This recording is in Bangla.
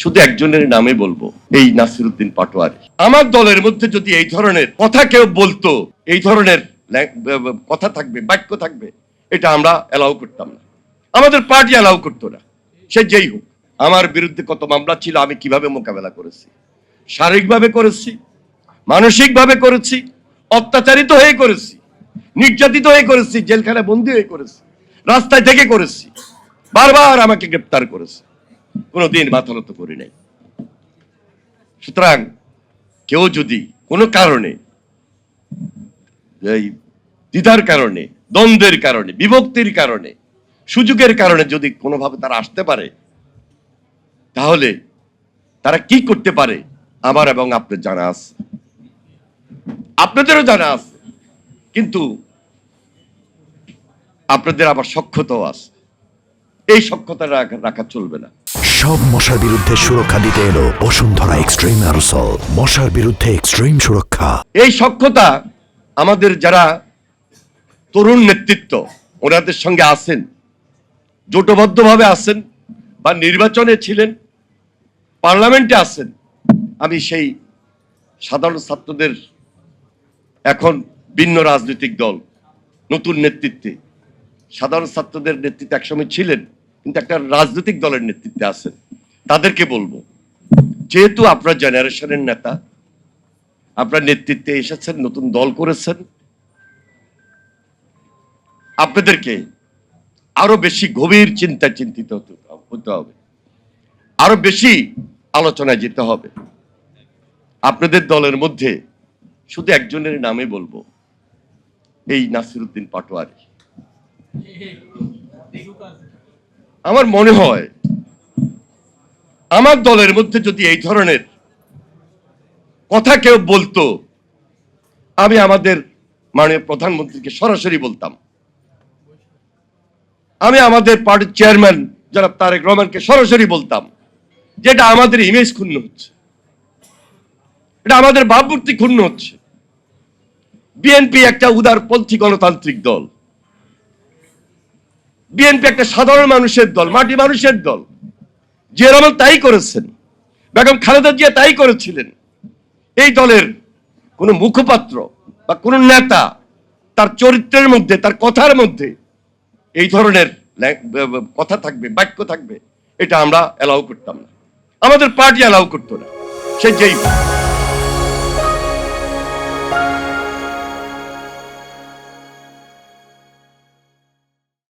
শুধু একজনের নামে বলবো, এই নাসিরউদ্দিন পাটোয়ারি। আমার দলের মধ্যে যদি এই ধরনের কথা কেউ বলতো, এই ধরনের কথা থাকবে, বাক্য থাকবে, এটা আমরা এলাও করতাম না, আমাদের পার্টি এলাও করতো না। সে যেই হোক, আমার বিরুদ্ধে কত মামলা ছিল, আমি কিভাবে মোকাবেলা করেছি, শারীরিকভাবে করেছি, মানসিকভাবে করেছি, অত্যাচারিত হয়ে করেছি, নির্যাতিত হয়ে করেছি, জেলখানায় বন্দী হয়ে করেছি, রাস্তায় থেকে করেছি, বারবার আমাকে গ্রেপ্তার করেছে, কোনোদিন মাথা নত করি নাই। সুতরাং কেউ যদি কোনো কারণে, এই দ্বিধার কারণে, দ্বন্দ্বের কারণে, বিভক্তির কারণে, সুযোগের কারণে যদি কোনোভাবে তারা আসতে পারে, তাহলে তারা কি করতে পারে আমার এবং আপনার জানা আছে, আপনাদেরও জানা আছে। কিন্তু আপনাদের আবার সক্ষতাও আছে, এই সক্ষতা রাখা চলবে না। সব মশার বিরুদ্ধে সুরক্ষা দিতে এলো বসুন্ধরা এক্সট্রিম অ্যারোসল, মশার বিরুদ্ধে এক্সট্রিম সুরক্ষা। এই সক্ষতা আমাদের যারা তরুণ নেতৃত্ব, ওনাদের সঙ্গে আছেন, জোটবদ্ধভাবে আছেন, বা নির্বাচনে ছিলেন, পার্লামেন্টে আছেন। আমি সেই সাধারণ ছাত্রদের, এখন ভিন্ন রাজনৈতিক দল, নতুন নেতৃত্বে, সাধারণ ছাত্রদের নেতৃত্বে একসময় ছিলেন, কিন্তু একটা রাজনৈতিক দলের নেতৃত্বে আছেন, তাদেরকে বলবো, যেহেতু আপনার জেনারেশনের নেতা, আপনার নেতৃত্বে এসেছেন, নতুন দল করেছেন, আপনাদেরকে আরো বেশি গভীর চিন্তিত হতে হবে, আরো বেশি আলোচনায় যেতে হবে। আপনাদের দলের মধ্যে শুধু একজনের নামে বলবো, এই নাসিরউদ্দিন পাটোয়ারি। আমার মনে হয় আমার দলের মধ্যে যদি এই ধরনের কথা কেউ বলতো, আমি আমাদের মাননীয় প্রধানমন্ত্রীকে সরাসরি বলতাম, আমি আমাদের পার্টির চেয়ারম্যান জনাব তারেক রহমানকে সরাসরি বলতাম, যে এটা আমাদের ইমেজ ক্ষুণ্ণ হচ্ছে, এটা আমাদের ভাবমূর্তি ক্ষুণ্ণ হচ্ছে। বিএনপি একটা উদারপন্থী গণতান্ত্রিক দল, বিএনপি একটা সাধারণ মানুষের দল, মাটি মানুষের দল। জিয়া রহমান তাই করেছেন, বেগম খালেদা জিয়া তাই করেছিলেন। এই দলের কোন মুখপাত্র বা কোন নেতা তার চরিত্রের মধ্যে, তার কথার মধ্যে এই ধরনের কথা থাকবে, বাক্য থাকবে, এটা আমরা এলাও করতাম না, আমাদের পার্টি এলাও করতো না, সে যেই